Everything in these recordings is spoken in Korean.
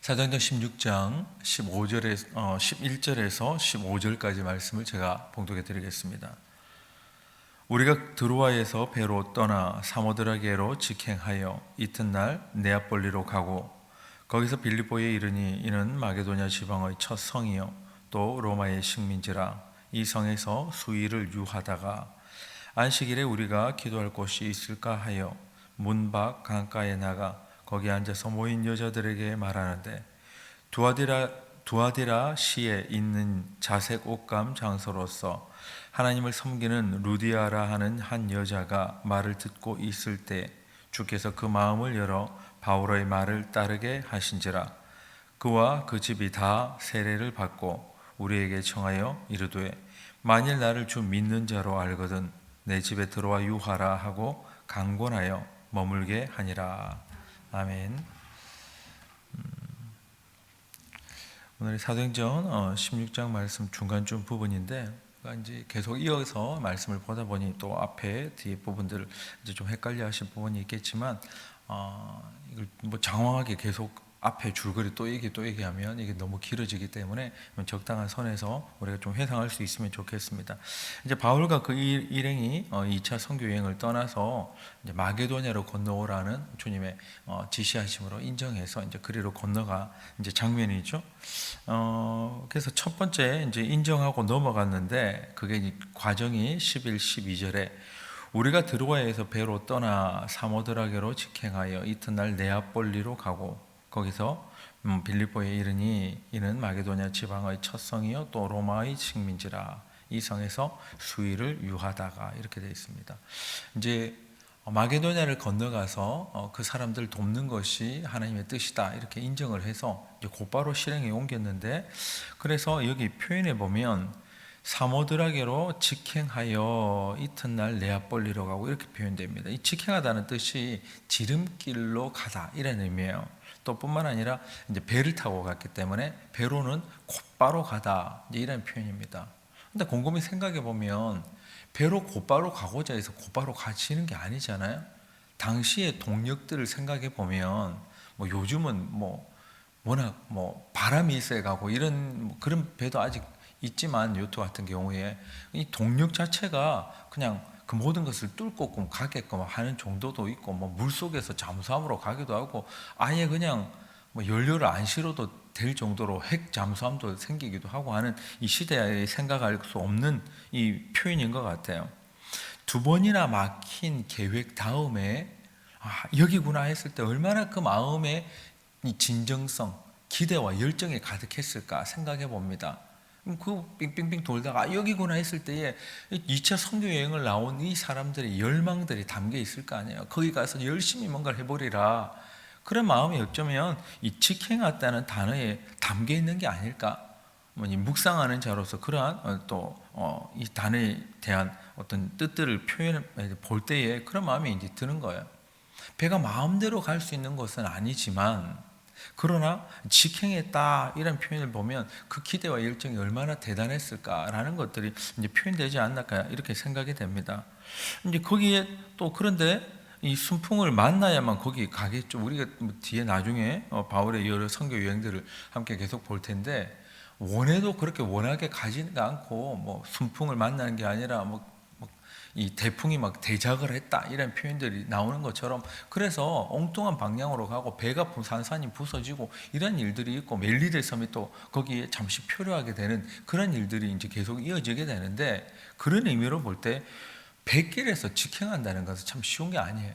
사도행전 16장 11절에서 15절까지 말씀을 제가 봉독해 드리겠습니다. 우리가 드로아에서 배로 떠나 사모드라게로 직행하여 이튿날 네아폴리로 가고 거기서 빌립보에 이르니 이는 마게도냐 지방의 첫 성이요 또 로마의 식민지라. 이 성에서 수일을 유하다가 안식일에 우리가 기도할 곳이 있을까 하여 문 밖 강가에 나가 거기 앉아서 모인 여자들에게 말하는데 두아디라 시에 있는 자색 옷감 장소로서 하나님을 섬기는 루디아라 하는 한 여자가 말을 듣고 있을 때 주께서 그 마음을 열어 바울의 말을 따르게 하신지라. 그와 그 집이 다 세례를 받고 우리에게 청하여 이르되 만일 나를 주 믿는 자로 알거든 내 집에 들어와 유하라 하고 강권하여 머물게 하니라. 아멘. 오늘 사도행전 16장 말씀 중간쯤 부분인데 이제 계속 이어서 말씀을 보다 보니 또 앞에 뒤에 부분들 이제 좀 헷갈려하실 부분이 있겠지만 이걸 뭐 장황하게 계속 앞에 줄거리 또 얘기하면 이게 너무 길어지기 때문에 적당한 선에서 우리가 좀 회상할 수 있으면 좋겠습니다. 이제 바울과 그 일행이 2차 선교 여행을 떠나서 이제 마게도냐로 건너오라는 주님의 지시하심으로 인정해서 이제 그리로 건너가 이제 장면이죠. 그래서 첫 번째 이제 인정하고 넘어갔는데 그게 과정이 11, 12절에 우리가 드로아에서 배로 떠나 사모드라게로 직행하여 이튿날 네아폴리로 가고 거기서 빌립보에 이르니 이는 마게도냐 지방의 첫 성이요 또 로마의 식민지라. 이 성에서 수일을 유하다가 이렇게 되어 있습니다. 이제 마게도냐를 건너가서 그 사람들 돕는 것이 하나님의 뜻이다 이렇게 인정을 해서 이제 곧바로 실행에 옮겼는데, 그래서 여기 표현해 보면 사모드라게로 직행하여 이튿날 네아폴리로 가고 이렇게 표현됩니다. 이 직행하다는 뜻이 지름길로 가다 이런 의미예요. 또 뿐만 아니라 이제 배를 타고 갔기 때문에 배로는 곧바로 가다 이런 표현입니다. 근데 곰곰이 생각해 보면 배로 곧바로 가고자 해서 곧바로 가지는 게 아니잖아요. 당시의 동력들을 생각해 보면 뭐 요즘은 워낙 바람이 있어야 가고 이런 그런 배도 아직 있지만 요트 같은 경우에 이 동력 자체가 그냥 그 모든 것을 뚫고 가게끔 하는 정도도 있고 물속에서 잠수함으로 가기도 하고 아예 그냥 연료를 안 실어도 될 정도로 핵 잠수함도 생기기도 하고 하는 이 시대에 생각할 수 없는 이 표현인 것 같아요. 두 번이나 막힌 계획 다음에 여기구나 했을 때 얼마나 그 마음에 이 진정성, 기대와 열정이 가득했을까 생각해 봅니다. 그 빙빙빙 돌다가 여기구나 했을 때에 2차 선교 여행을 나온 이 사람들의 열망들이 담겨 있을 거 아니에요. 거기 가서 열심히 뭔가를 해보리라 그런 마음이 어쩌면 이 직행했다는 단어에 담겨 있는 게 아닐까. 묵상하는 자로서 그러한 또 이 단어에 대한 어떤 뜻들을 표현해 볼 때에 그런 마음이 이제 드는 거예요. 배가 마음대로 갈 수 있는 것은 아니지만 그러나 직행했다 이런 표현을 보면 그 기대와 열정이 얼마나 대단했을까라는 것들이 이제 표현되지 않을까 이렇게 생각이 됩니다. 이제 거기에 또 그런데 이 순풍을 만나야만 거기 가겠죠. 우리가 뒤에 나중에 바울의 여러 선교 여행들을 함께 계속 볼 텐데 원해도 그렇게 원하게 가지는 않고 순풍을 만나는 게 아니라 이 대풍이 막 대작을 했다 이런 표현들이 나오는 것처럼 그래서 엉뚱한 방향으로 가고 배가 산산이 부서지고 이런 일들이 있고 멜리데 섬이 또 거기에 잠시 표류하게 되는 그런 일들이 이제 계속 이어지게 되는데, 그런 의미로 볼 때 배길에서 직행한다는 것은 참 쉬운 게 아니에요.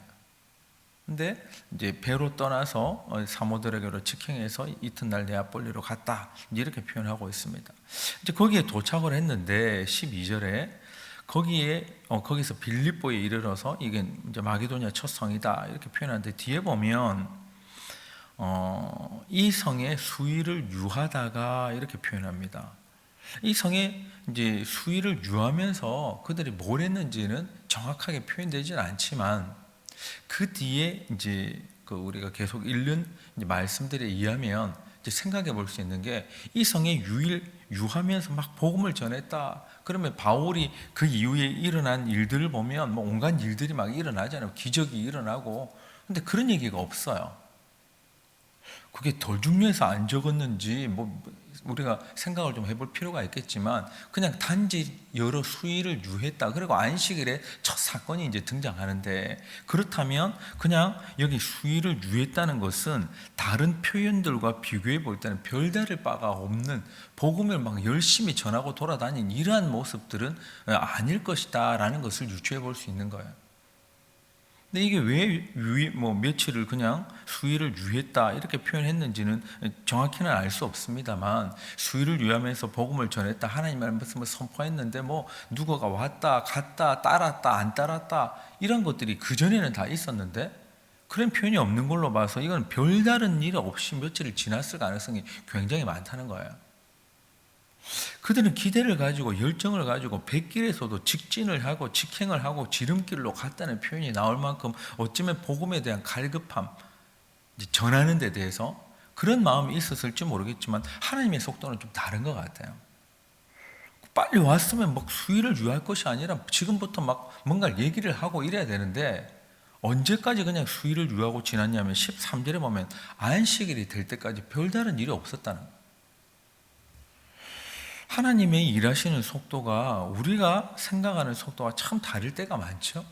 근데 이제 배로 떠나서 사모드라게로 직행해서 이튿날 네아폴리로 갔다 이렇게 표현하고 있습니다. 이제 거기에 도착을 했는데 12절에 거기서 빌립보에 이르러서 이게 이제 마게도냐 첫 성이다 이렇게 표현하는데 뒤에 보면 이 성에 수일을 유하다가 이렇게 표현합니다. 이 성에 이제 수일을 유하면서 그들이 뭘 했는지는 정확하게 표현되지는 않지만 그 뒤에 이제 그 우리가 계속 읽는 이제 말씀들에 의하면 이제 생각해 볼 수 있는 게 이 성에 유하면서 막 복음을 전했다. 그러면 바울이 그 이후에 일어난 일들을 보면 온갖 일들이 막 일어나잖아요. 기적이 일어나고. 근데 그런 얘기가 없어요. 그게 덜 중요해서 안 적었는지 뭐 우리가 생각을 좀 해볼 필요가 있겠지만, 그냥 단지 여러 수일을 유했다, 그리고 안식일에 첫 사건이 이제 등장하는데, 그렇다면 그냥 여기 수일을 유했다는 것은 다른 표현들과 비교해 볼 때는 별다를 바가 없는, 복음을 막 열심히 전하고 돌아다닌 이러한 모습들은 아닐 것이다 라는 것을 유추해 볼 수 있는 거예요. 근데 이게 왜 며칠을 그냥 수일을 유했다 이렇게 표현했는지는 정확히는 알 수 없습니다만, 수일을 유하면서 복음을 전했다, 하나님의 말씀을 선포했는데 뭐 누구가 왔다 갔다 따랐다 안 따랐다 이런 것들이 그전에는 다 있었는데, 그런 표현이 없는 걸로 봐서 이건 별다른 일 없이 며칠을 지났을 가능성이 굉장히 많다는 거예요. 그들은 기대를 가지고 열정을 가지고 백길에서도 직진을 하고 직행을 하고 지름길로 갔다는 표현이 나올 만큼, 어쩌면 복음에 대한 갈급함, 전하는 데 대해서 그런 마음이 있었을지 모르겠지만, 하나님의 속도는 좀 다른 것 같아요. 빨리 왔으면 막 수일을 유할 것이 아니라 지금부터 막 뭔가 얘기를 하고 이래야 되는데, 언제까지 그냥 수일을 유하고 지났냐면 13절에 보면 안식일이 될 때까지 별다른 일이 없었다는 거예요. 하나님의 일하시는 속도가 우리가 생각하는 속도가 참 다를 때가 많죠.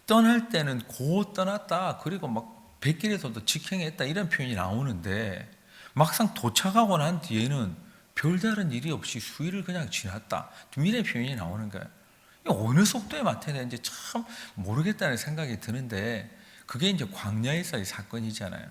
떠날 때는 곧 떠났다, 그리고 막 백길에서도 직행했다 이런 표현이 나오는데, 막상 도착하고 난 뒤에는 별다른 일이 없이 수일을 그냥 지났다, 이런 표현이 나오는 거예요. 어느 속도에 맞춰야 되는지 참 모르겠다는 생각이 드는데, 그게 이제 광야에서의 사건이잖아요.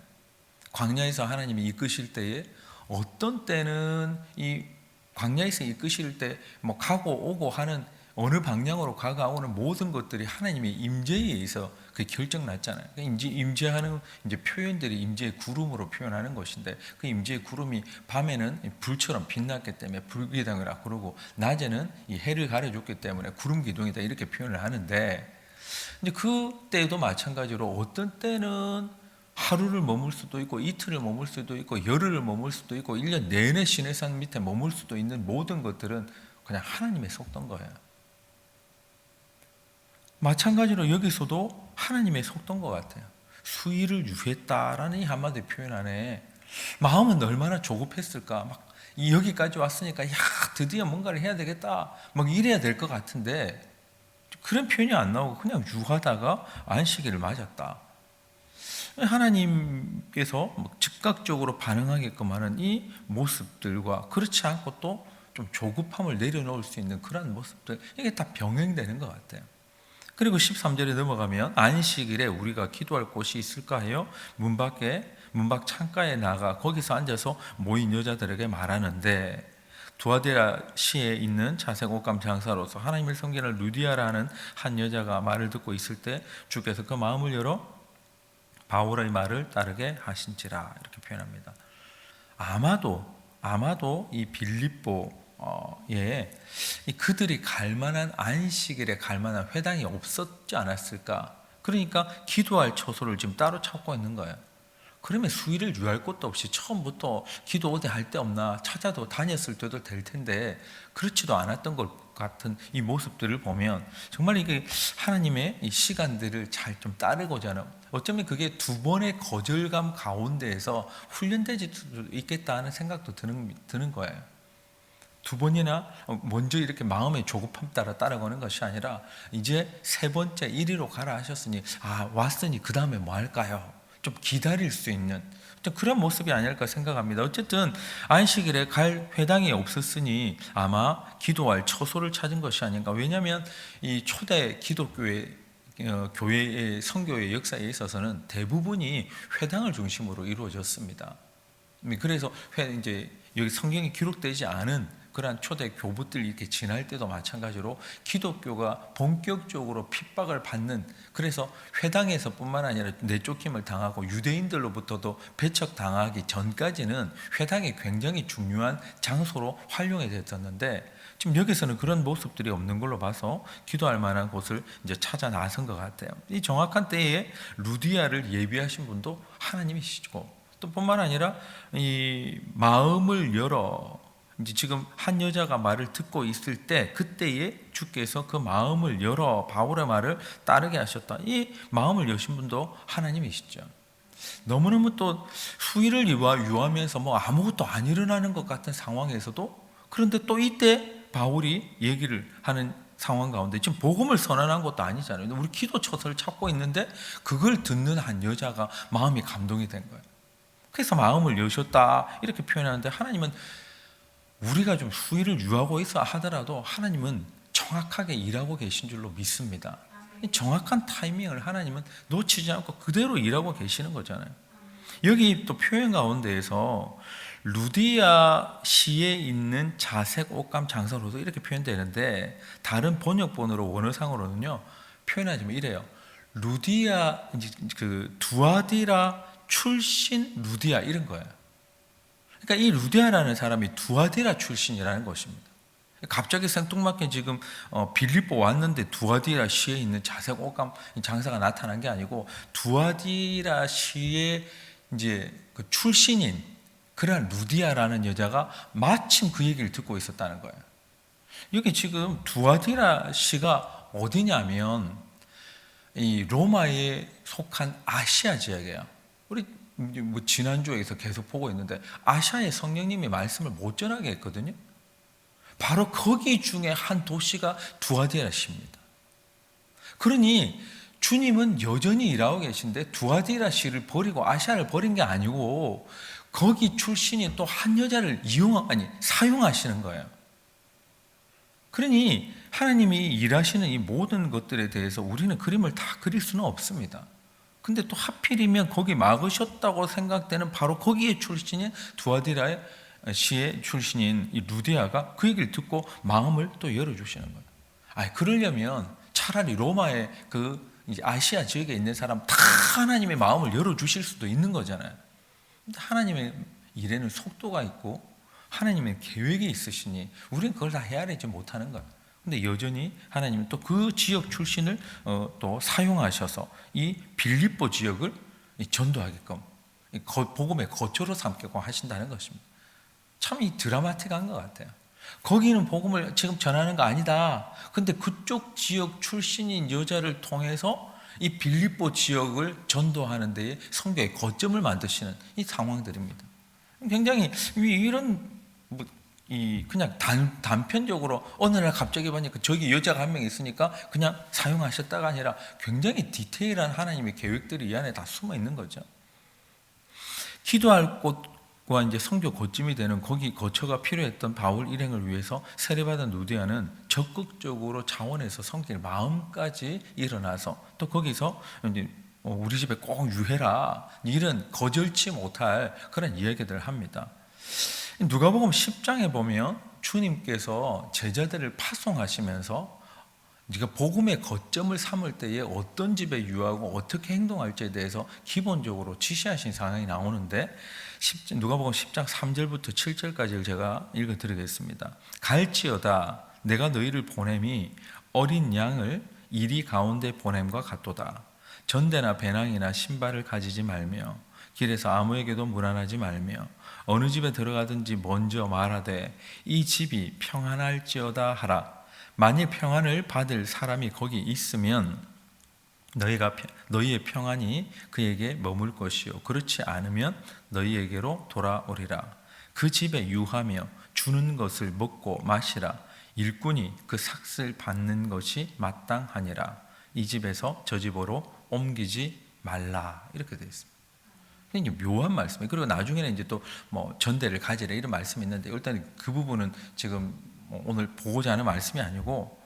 광야에서 하나님이 이끄실 때에 어떤 때는 이 광야에서 이끄실 때 뭐 가고 오고 하는, 어느 방향으로 가가오는 모든 것들이 하나님의 임재에 의해서 그 결정 났잖아요. 임재하는 이제 표현들이 임재의 구름으로 표현하는 것인데, 그 임재의 구름이 밤에는 불처럼 빛났기 때문에 불기둥이라 그러고, 낮에는 이 해를 가려줬기 때문에 구름 기둥이다 이렇게 표현을 하는데, 이제 그때도 마찬가지로 어떤 때는 하루를 머물 수도 있고 이틀을 머물 수도 있고 열흘을 머물 수도 있고 1년 내내 시내산 밑에 머물 수도 있는 모든 것들은 그냥 하나님의 속도인 거예요. 마찬가지로 여기서도 하나님의 속도인 것 같아요. 수일을 유했다라는 이 한마디 표현 안에 마음은 얼마나 조급했을까. 막 여기까지 왔으니까 야 드디어 뭔가를 해야 되겠다 막 이래야 될 것 같은데, 그런 표현이 안 나오고 그냥 유하다가 안식일을 맞았다. 하나님께서 즉각적으로 반응하게끔 하는 이 모습들과, 그렇지 않고 또 좀 조급함을 내려놓을 수 있는 그런 모습들, 이게 다 병행되는 것 같아요. 그리고 13절에 넘어가면 안식일에 우리가 기도할 곳이 있을까 해요. 문 밖 창가에 나가 거기서 앉아서 모인 여자들에게 말하는데, 두아디라시에 있는 자색 옷감 장사로서 하나님을 섬기는 루디아라는 한 여자가 말을 듣고 있을 때 주께서 그 마음을 열어 바울의 말을 따르게 하신지라 이렇게 표현합니다. 아마도 이 빌립보에 그들이 갈만한 안식일에 갈만한 회당이 없었지 않았을까. 그러니까 기도할 처소를 지금 따로 찾고 있는 거예요. 그러면 수일을 유할 것도 없이 처음부터 기도 어디 할 데 없나 찾아도 다녔을 때도 될 텐데, 그렇지도 않았던 것 같은 이 모습들을 보면 정말 이게 하나님의 이 시간들을 잘 좀 따르고자 하는, 어쩌면 그게 두 번의 거절감 가운데에서 훈련되지 있겠다 하는 생각도 드는 거예요. 두 번이나 먼저 이렇게 마음의 조급함 따라 따라가는 것이 아니라, 이제 세 번째 1위로 가라 하셨으니 왔으니 그 다음에 뭐 할까요? 좀 기다릴 수 있는 그런 모습이 아닐까 생각합니다. 어쨌든 안식일에 갈 회당이 없었으니 아마 기도할 처소를 찾은 것이 아닌가. 왜냐하면 이 초대 기독교의 교회의 선교의 역사에 있어서는 대부분이 회당을 중심으로 이루어졌습니다. 그래서 이제 여기 성경에 기록되지 않은 그러한 초대 교부들 이렇게 지날 때도 마찬가지로 기독교가 본격적으로 핍박을 받는, 그래서 회당에서뿐만 아니라 내쫓김을 당하고 유대인들로부터도 배척당하기 전까지는 회당이 굉장히 중요한 장소로 활용됐었는데, 지금 여기서는 그런 모습들이 없는 걸로 봐서 기도할 만한 곳을 이제 찾아 나선 것 같아요. 이 정확한 때에 루디아를 예비하신 분도 하나님이시고, 또 뿐만 아니라 이 마음을 열어, 이제 지금 한 여자가 말을 듣고 있을 때 그때에 주께서 그 마음을 열어 바울의 말을 따르게 하셨다. 이 마음을 여신 분도 하나님이시죠. 너무너무 또 후일을 유하면서 뭐 아무것도 안 일어나는 것 같은 상황에서도, 그런데 또 이때 바울이 얘기를 하는 상황 가운데 지금 복음을 선언한 것도 아니잖아요. 우리 기도 처서를 찾고 있는데 그걸 듣는 한 여자가 마음이 감동이 된 거예요. 그래서 마음을 여셨다 이렇게 표현하는데, 하나님은 우리가 좀 후일을 유하고 있어 하더라도 하나님은 정확하게 일하고 계신 줄로 믿습니다. 정확한 타이밍을 하나님은 놓치지 않고 그대로 일하고 계시는 거잖아요. 여기 또 표현 가운데에서 루디아 시에 있는 자색 옷감 장사로도 이렇게 표현되는데, 다른 번역본으로 원어상으로는요 표현하자면 이래요. 루디아, 그 두아디라 출신 루디아 이런 거예요. 그러니까 이 루디아라는 사람이 두아디라 출신이라는 것입니다. 갑자기 생뚱맞게 지금 빌립보 왔는데 두아디라 시에 있는 자색 옷감 장사가 나타난 게 아니고, 두아디라 시의 이제 그 출신인 그런 루디아라는 여자가 마침 그 얘기를 듣고 있었다는 거예요. 여기 지금 두아디라 시가 어디냐면 이 로마에 속한 아시아 지역이에요. 우리 뭐 지난주에서 계속 보고 있는데 아시아에 성령님이 말씀을 못 전하게 했거든요. 바로 거기 중에 한 도시가 두아디라시입니다. 그러니 주님은 여전히 일하고 계신데 두아디라시를 버리고 아시아를 버린 게 아니고 거기 출신인 또 한 여자를 사용하시는 거예요. 그러니 하나님이 일하시는 이 모든 것들에 대해서 우리는 그림을 다 그릴 수는 없습니다. 근데 또 하필이면 거기 막으셨다고 생각되는 바로 거기에 출신인 두아디라의 시의 출신인 이 루디아가 그 얘기를 듣고 마음을 또 열어주시는 거예요. 그러려면 차라리 로마의 그 아시아 지역에 있는 사람 다 하나님의 마음을 열어주실 수도 있는 거잖아요. 하나님의 일에는 속도가 있고 하나님의 계획이 있으시니 우리는 그걸 다 헤아리지 못하는 거예요. 근데 여전히 하나님은 또 그 지역 출신을 또 사용하셔서 이 빌립보 지역을 전도하게끔 복음의 거처로 삼게끔 하신다는 것입니다. 참 이 드라마틱한 것 같아요. 거기는 복음을 지금 전하는 거 아니다. 근데 그쪽 지역 출신인 여자를 통해서 이 빌립보 지역을 전도하는 데에 성경의 거점을 만드시는 이 상황들입니다. 굉장히 이런 그냥 단편적으로 어느 날 갑자기 보니까 저기 여자가 한 명 있으니까 그냥 사용하셨다가 아니라 굉장히 디테일한 하나님의 계획들이 이 안에 다 숨어 있는 거죠. 기도할 곳과 이제 성교 거점이 되는 거기 거처가 필요했던 바울 일행을 위해서 세례받은 루디아는 적극적으로 자원해서 섬길 마음까지 일어나서 또 거기서 이제 우리 집에 꼭 유해라 이런 거절치 못할 그런 이야기들을 합니다. 누가복음 10장에 보면 주님께서 제자들을 파송하시면서 네가 복음의 거점을 삼을 때에 어떤 집에 유하고 어떻게 행동할지에 대해서 기본적으로 지시하신 상황이 나오는데, 누가복음 10장 3절부터 7절까지를 제가 읽어드리겠습니다. 갈지어다 내가 너희를 보냄이 어린 양을 이리 가운데 보냄과 같도다. 전대나 배낭이나 신발을 가지지 말며 길에서 아무에게도 무난하지 말며 어느 집에 들어가든지 먼저 말하되 이 집이 평안할지어다 하라. 만일 평안을 받을 사람이 거기 있으면 너희의 평안이 그에게 머물 것이요 그렇지 않으면 너희에게로 돌아오리라. 그 집에 유하며 주는 것을 먹고 마시라. 일꾼이 그 삭슬 받는 것이 마땅하니라. 이 집에서 저 집으로 옮기지 말라. 이렇게 되어 있습니다. 이게 묘한 말씀이에요. 그리고 나중에는 이제 또 뭐 전대를 가지라 이런 말씀이 있는데, 일단 그 부분은 지금 오늘 보고자 하는 말씀이 아니고,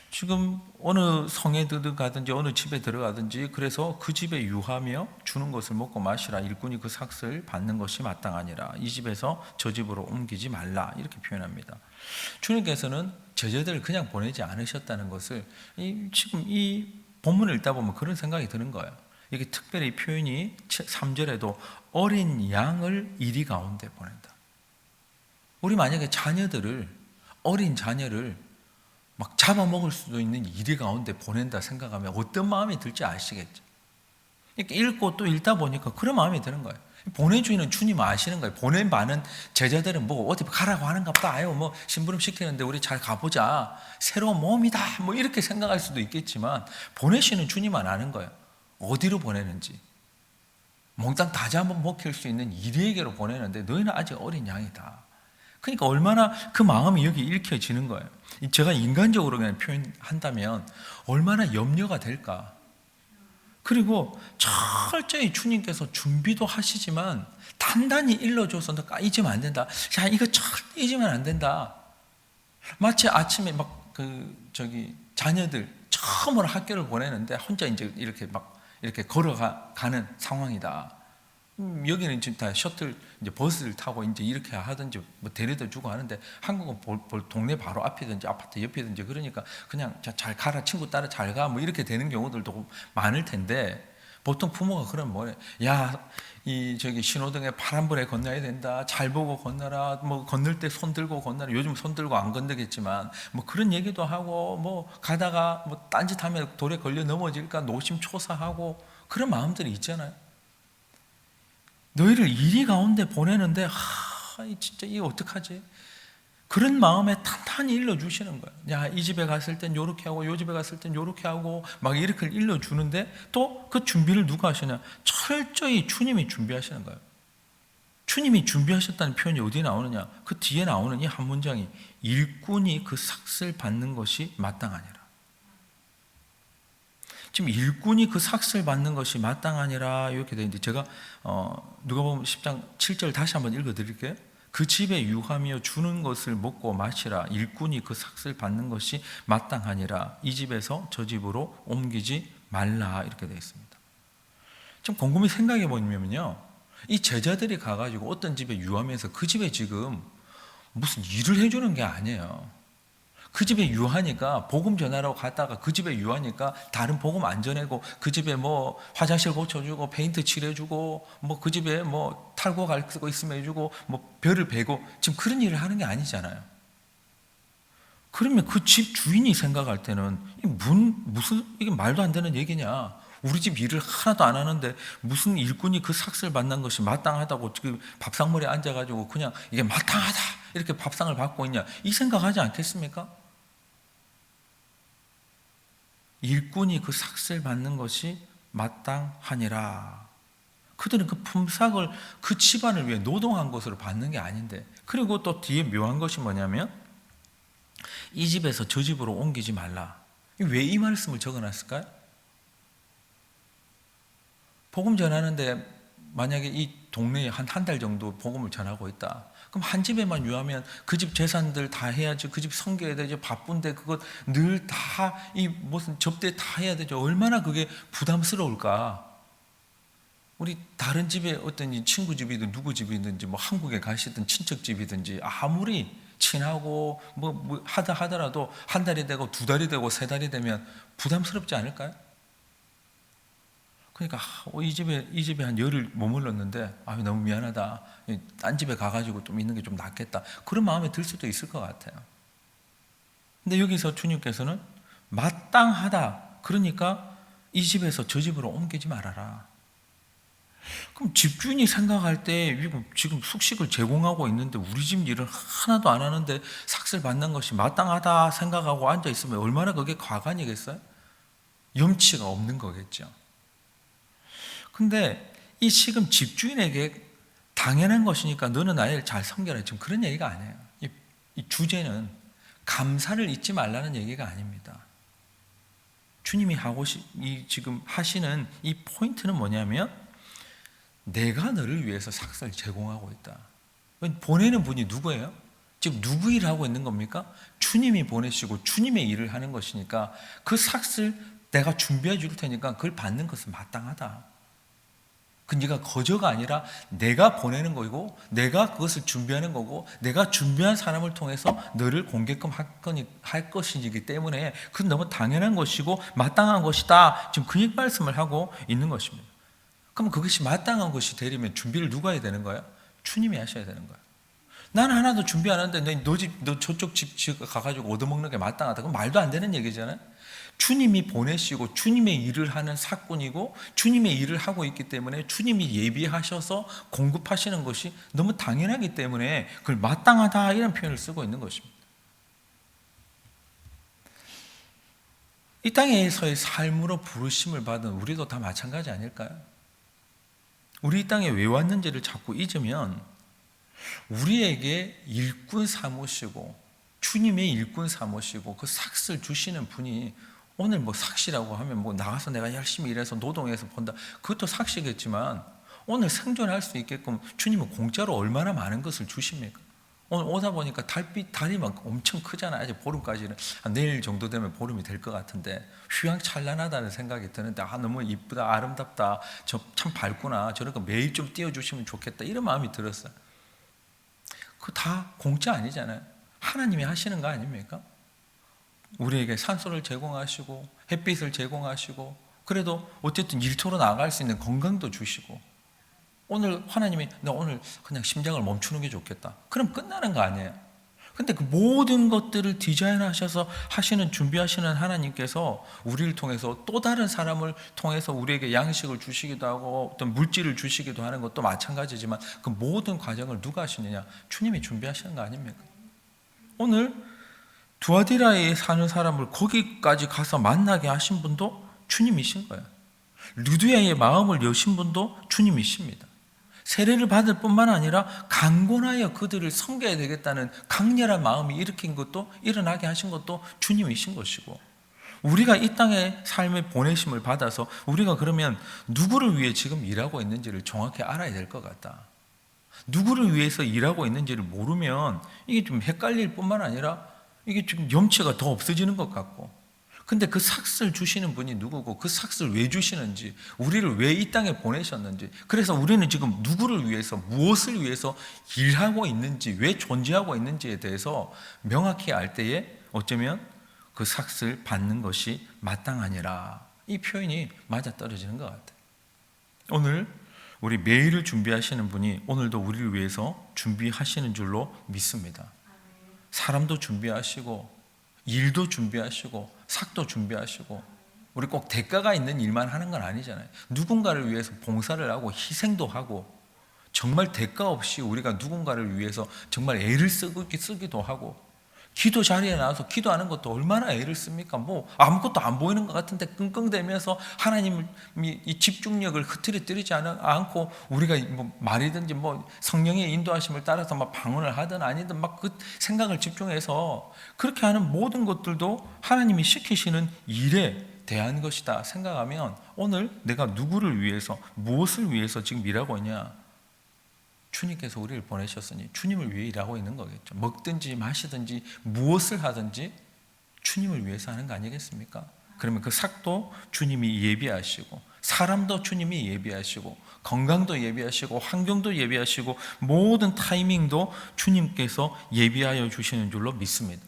지금 어느 성에 들어가든지 어느 집에 들어가든지 그래서 그 집에 유하며 주는 것을 먹고 마시라. 일꾼이 그 삭슬 받는 것이 마땅하니라. 이 집에서 저 집으로 옮기지 말라. 이렇게 표현합니다. 주님께서는 제자들을 그냥 보내지 않으셨다는 것을 지금 이 본문을 읽다 보면 그런 생각이 드는 거예요. 이게 특별히 표현이 3절에도 어린 양을 이리 가운데 보낸다. 우리 만약에 어린 자녀를 막 잡아먹을 수도 있는 이리 가운데 보낸다 생각하면 어떤 마음이 들지 아시겠죠? 이렇게 읽고 또 읽다 보니까 그런 마음이 드는 거예요. 보내주는 주님 아시는 거예요. 보낸 많은 제자들은 뭐 어디 가라고 하는가 보다. 아유 뭐 심부름 시키는데 우리 잘 가보자. 새로운 몸이다. 뭐 이렇게 생각할 수도 있겠지만 보내시는 주님만 아는 거예요. 어디로 보내는지. 몽땅 다 잡아먹힐 수 있는 이리에게로 보내는데 너희는 아직 어린 양이다. 그러니까 얼마나 그 마음이 여기 읽혀지는 거예요. 제가 인간적으로 그냥 표현한다면 얼마나 염려가 될까. 그리고 철저히 주님께서 준비도 하시지만 단단히 일러줘서 너 잊으면 안 된다. 야, 이거 절대 잊으면 안 된다. 마치 아침에 자녀들 처음으로 학교를 보내는데 혼자 이제 이렇게 걸어가는 상황이다. 여기는 지금 다 셔틀, 이제 버스를 타고 이제 이렇게 하든지 뭐 데려다 주고 하는데 한국은 동네 바로 앞이든지 아파트 옆이든지 그러니까 그냥 잘 가라, 친구 따라 잘 가, 뭐 이렇게 되는 경우들도 많을 텐데 보통 부모가 그러면 뭐래? 야, 신호등에 파란불에 건너야 된다. 잘 보고 건너라. 뭐 건널 때 손 들고 건너라. 요즘 손 들고 안 건너겠지만 뭐 그런 얘기도 하고 뭐 가다가 뭐 딴짓하면 돌에 걸려 넘어질까 노심초사하고 그런 마음들이 있잖아요. 너희를 이리 가운데 보내는데 진짜 이게 어떡하지? 그런 마음에 탄탄히 일러주시는 거예요. 야, 이 집에 갔을 땐 요렇게 하고 요 집에 갔을 땐 요렇게 하고 막 이렇게 일러주는데 또 그 준비를 누가 하시냐? 철저히 주님이 준비하시는 거예요. 주님이 준비하셨다는 표현이 어디 나오느냐? 그 뒤에 나오는 이 한 문장이 일꾼이 그 삭슬 받는 것이 마땅하니라. 지금 일꾼이 그 삭슬 받는 것이 마땅하니라 이렇게 되어 있는데 제가 누가복음 10장 7절 다시 한번 읽어드릴게요. 그 집에 유하며 주는 것을 먹고 마시라. 일꾼이 그 삭슬 받는 것이 마땅하니라. 이 집에서 저 집으로 옮기지 말라 이렇게 되어 있습니다. 좀 곰곰이 생각해 보면요, 이 제자들이 가가지고 어떤 집에 유하면서 그 집에 지금 무슨 일을 해주는 게 아니에요. 그 집에 유하니까 복음 전하러 갔다가 그 집에 유하니까 다른 복음 안 전하고 그 집에 뭐 화장실 고쳐주고 페인트 칠해주고 뭐 그 집에 뭐 탈고 갈 거 있으면 해주고 뭐 별을 베고 지금 그런 일을 하는 게 아니잖아요. 그러면 그 집 주인이 생각할 때는 무슨 이게 말도 안 되는 얘기냐. 우리 집 일을 하나도 안 하는데 무슨 일꾼이 그 삭슬 받는 것이 마땅하다고 지금 밥상머리에 앉아가지고 그냥 이게 마땅하다 이렇게 밥상을 받고 있냐 이 생각하지 않겠습니까? 일꾼이 그 삭슬 받는 것이 마땅하니라. 그들은 그 품삯을 그 집안을 위해 노동한 것으로 받는 게 아닌데, 그리고 또 뒤에 묘한 것이 뭐냐면 이 집에서 저 집으로 옮기지 말라. 왜 이 말씀을 적어놨을까요? 복음 전하는데 만약에 이 동네에 한 달 정도 복음을 전하고 있다. 그럼 한 집에만 유하면 그 집 재산들 다 해야지. 그 집 섬겨야 되죠. 바쁜데 그것 늘 다 이 무슨 접대 다 해야 되죠. 얼마나 그게 부담스러울까. 우리 다른 집에 어떤 친구 집이든 누구 집이든지 뭐 한국에 가시든 친척 집이든지 아무리 친하고 뭐 하더라도 한 달이 되고 두 달이 되고 세 달이 되면 부담스럽지 않을까요? 그러니까 이 집에 한 열흘 머물렀는데 너무 미안하다. 딴 집에 가가지고 좀 있는 게 좀 낫겠다. 그런 마음이 들 수도 있을 것 같아요. 근데 여기서 주님께서는 마땅하다. 그러니까 이 집에서 저 집으로 옮기지 말아라. 그럼 집주인이 생각할 때 지금 숙식을 제공하고 있는데 우리 집 일을 하나도 안 하는데 삭슬 받는 것이 마땅하다 생각하고 앉아 있으면 얼마나 그게 과간이겠어요? 염치가 없는 거겠죠. 근데 이 지금 집주인에게 당연한 것이니까 너는 나를 잘 섬겨라. 지금 그런 얘기가 아니에요. 이 주제는 감사를 잊지 말라는 얘기가 아닙니다. 주님이 지금 하시는 이 포인트는 뭐냐면 내가 너를 위해서 삭슬 제공하고 있다. 보내는 분이 누구예요? 지금 누구 일을 하고 있는 겁니까? 주님이 보내시고 주님의 일을 하는 것이니까 그 삭슬 내가 준비해 줄 테니까 그걸 받는 것은 마땅하다. 그 네가 거저가 아니라 내가 보내는 거고 내가 그것을 준비하는 거고 내가 준비한 사람을 통해서 너를 공개끔 할 것이기 때문에 그건 너무 당연한 것이고 마땅한 것이다. 지금 그 말씀을 하고 있는 것입니다. 그럼 그것이 마땅한 것이 되려면 준비를 누가 해야 되는 거예요? 주님이 하셔야 되는 거예요. 나는 하나도 준비 안 하는데 너 저쪽 집 가가지고 얻어먹는 게 마땅하다. 그건 말도 안 되는 얘기잖아요. 주님이 보내시고 주님의 일을 하는 사건이고 주님의 일을 하고 있기 때문에 주님이 예비하셔서 공급하시는 것이 너무 당연하기 때문에 그걸 마땅하다 이런 표현을 쓰고 있는 것입니다. 이 땅에서의 삶으로 부르심을 받은 우리도 다 마찬가지 아닐까요? 우리 이 땅에 왜 왔는지를 자꾸 잊으면 우리에게 일꾼 삼으시고 주님의 일꾼 삼으시고 그 삭슬 주시는 분이 오늘 뭐 삭시라고 하면 뭐 나가서 내가 열심히 일해서 노동해서 번다, 그것도 삭시겠지만 오늘 생존할 수 있게끔 주님은 공짜로 얼마나 많은 것을 주십니까? 오늘 오다 보니까 달이 막 엄청 크잖아요. 아직 보름까지는 내일 정도 되면 보름이 될 것 같은데 휘황찬란하다는 생각이 드는데 너무 이쁘다, 아름답다, 저 참 밝구나, 저런 거 매일 좀 띄워주시면 좋겠다, 이런 마음이 들었어요. 그거 다 공짜 아니잖아요. 하나님이 하시는 거 아닙니까? 우리에게 산소를 제공하시고 햇빛을 제공하시고 그래도 어쨌든 일터로 나갈 수 있는 건강도 주시고, 오늘 하나님이 나 오늘 그냥 심장을 멈추는 게 좋겠다, 그럼 끝나는 거 아니에요. 근데 그 모든 것들을 디자인하셔서 하시는, 준비하시는 하나님께서 우리를 통해서 또 다른 사람을 통해서 우리에게 양식을 주시기도 하고 어떤 물질을 주시기도 하는 것도 마찬가지지만 그 모든 과정을 누가 하시느냐? 주님이 준비하시는 거 아닙니까? 오늘 두아디라에 사는 사람을 거기까지 가서 만나게 하신 분도 주님이신 거예요. 루디아의 마음을 여신 분도 주님이십니다. 세례를 받을 뿐만 아니라 강권하여 그들을 섬겨야 되겠다는 강렬한 마음이 일으킨 것도, 일어나게 하신 것도 주님이신 것이고, 우리가 이 땅의 삶의 보내심을 받아서 우리가 그러면 누구를 위해 지금 일하고 있는지를 정확히 알아야 될 것 같다. 누구를 위해서 일하고 있는지를 모르면 이게 좀 헷갈릴 뿐만 아니라 이게 지금 염치가 더 없어지는 것 같고, 근데 그 삭슬 주시는 분이 누구고 그 삭슬 왜 주시는지, 우리를 왜 이 땅에 보내셨는지, 그래서 우리는 지금 누구를 위해서, 무엇을 위해서 일하고 있는지, 왜 존재하고 있는지에 대해서 명확히 알 때에 어쩌면 그 삭슬 받는 것이 마땅하니라, 이 표현이 맞아떨어지는 것 같아요. 오늘 우리 매일을 준비하시는 분이 오늘도 우리를 위해서 준비하시는 줄로 믿습니다. 사람도 준비하시고 일도 준비하시고 삭도 준비하시고, 우리 꼭 대가가 있는 일만 하는 건 아니잖아요. 누군가를 위해서 봉사를 하고 희생도 하고, 정말 대가 없이 우리가 누군가를 위해서 정말 애를 쓰기도 하고, 기도 자리에 나와서 기도하는 것도 얼마나 애를 씁니까? 뭐 아무것도 안 보이는 것 같은데 끙끙대면서 하나님이 이 집중력을 흐트러뜨리지 않고 우리가 뭐 말이든지 뭐 성령의 인도하심을 따라서 막 방언을 하든 아니든 막 그 생각을 집중해서 그렇게 하는 모든 것들도 하나님이 시키시는 일에 대한 것이다 생각하면, 오늘 내가 누구를 위해서, 무엇을 위해서 지금 일하고 있냐? 주님께서 우리를 보내셨으니 주님을 위해 일하고 있는 거겠죠. 먹든지 마시든지 무엇을 하든지 주님을 위해서 하는 거 아니겠습니까? 그러면 그 삭도 주님이 예비하시고, 사람도 주님이 예비하시고, 건강도 예비하시고, 환경도 예비하시고, 모든 타이밍도 주님께서 예비하여 주시는 줄로 믿습니다.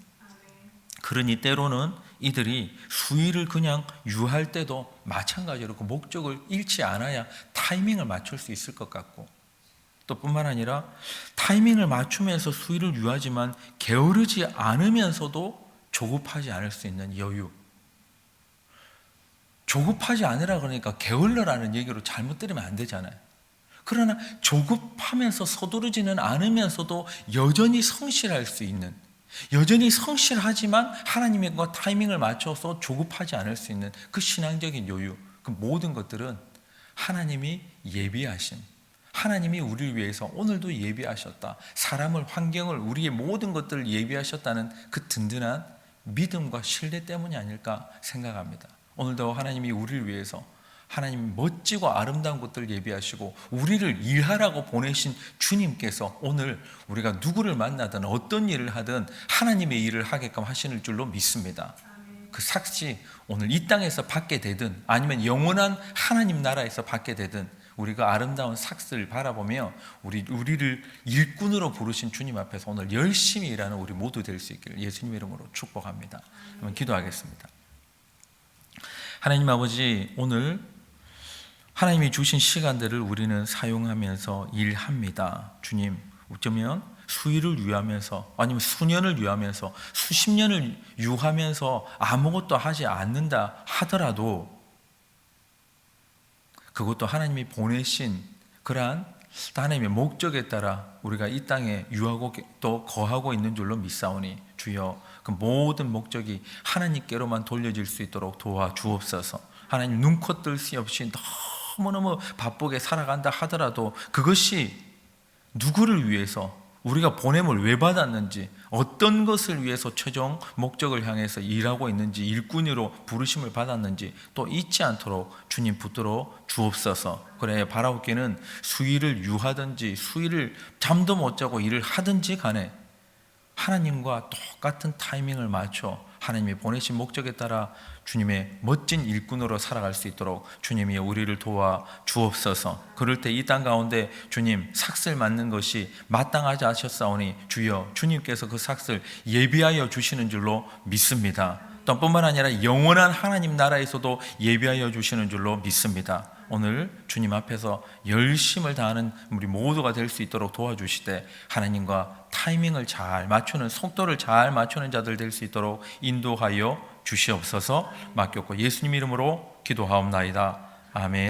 그러니 때로는 이들이 수위를 그냥 유할 때도 마찬가지로 그 목적을 잃지 않아야 타이밍을 맞출 수 있을 것 같고, 또 뿐만 아니라 타이밍을 맞추면서 수위를 유하지만 게으르지 않으면서도 조급하지 않을 수 있는 여유. 조급하지 않으라 그러니까 게을러라는 얘기로 잘못 들으면 안 되잖아요. 그러나 조급하면서 서두르지는 않으면서도 여전히 성실할 수 있는, 여전히 성실하지만 하나님의 타이밍을 맞춰서 조급하지 않을 수 있는 그 신앙적인 여유, 그 모든 것들은 하나님이 예비하신, 하나님이 우리를 위해서 오늘도 예비하셨다, 사람을, 환경을, 우리의 모든 것들을 예비하셨다는 그 든든한 믿음과 신뢰 때문이 아닐까 생각합니다. 오늘도 하나님이 우리를 위해서 하나님이 멋지고 아름다운 것들을 예비하시고 우리를 일하라고 보내신 주님께서 오늘 우리가 누구를 만나든 어떤 일을 하든 하나님의 일을 하게끔 하시는 줄로 믿습니다. 그 삭시 오늘 이 땅에서 받게 되든 아니면 영원한 하나님 나라에서 받게 되든 우리가 아름다운 삭스를 바라보며 우리를 일꾼으로 부르신 주님 앞에서 오늘 열심히 일하는 우리 모두 될 수 있기를 예수님 이름으로 축복합니다. 한번 기도하겠습니다. 하나님 아버지, 오늘 하나님이 주신 시간들을 우리는 사용하면서 일합니다. 주님, 어쩌면 수일을 유하면서 아니면 수년을 유하면서 수십 년을 유하면서 아무것도 하지 않는다 하더라도 그것도 하나님이 보내신 그러한 하나님의 목적에 따라 우리가 이 땅에 유하고 또 거하고 있는 줄로 믿사오니 주여, 그 모든 목적이 하나님께로만 돌려질 수 있도록 도와주옵소서. 하나님 눈코 뜰 새 없이 너무너무 바쁘게 살아간다 하더라도 그것이 누구를 위해서, 우리가 보냄을 왜 받았는지, 어떤 것을 위해서 최종 목적을 향해서 일하고 있는지, 일꾼으로 부르심을 받았는지 또 잊지 않도록 주님 붙들어 주옵소서. 그래, 바라옵기는 수일을 유하든지 수일을 잠도 못 자고 일을 하든지 간에 하나님과 똑같은 타이밍을 맞춰 하나님이 보내신 목적에 따라 주님의 멋진 일꾼으로 살아갈 수 있도록 주님이 우리를 도와 주옵소서. 그럴 때 이 땅 가운데 주님 삭슬 맡는 것이 마땅하지 않으셨사오니 주여 주님께서 그 삭슬 예비하여 주시는 줄로 믿습니다. 또 뿐만 아니라 영원한 하나님 나라에서도 예비하여 주시는 줄로 믿습니다. 오늘 주님 앞에서 열심을 다하는 우리 모두가 될 수 있도록 도와주시되 하나님과 타이밍을 잘 맞추는, 속도를 잘 맞추는 자들 될 수 있도록 인도하여 주시옵소서. 맡겼고 예수님 이름으로 기도하옵나이다. 아멘.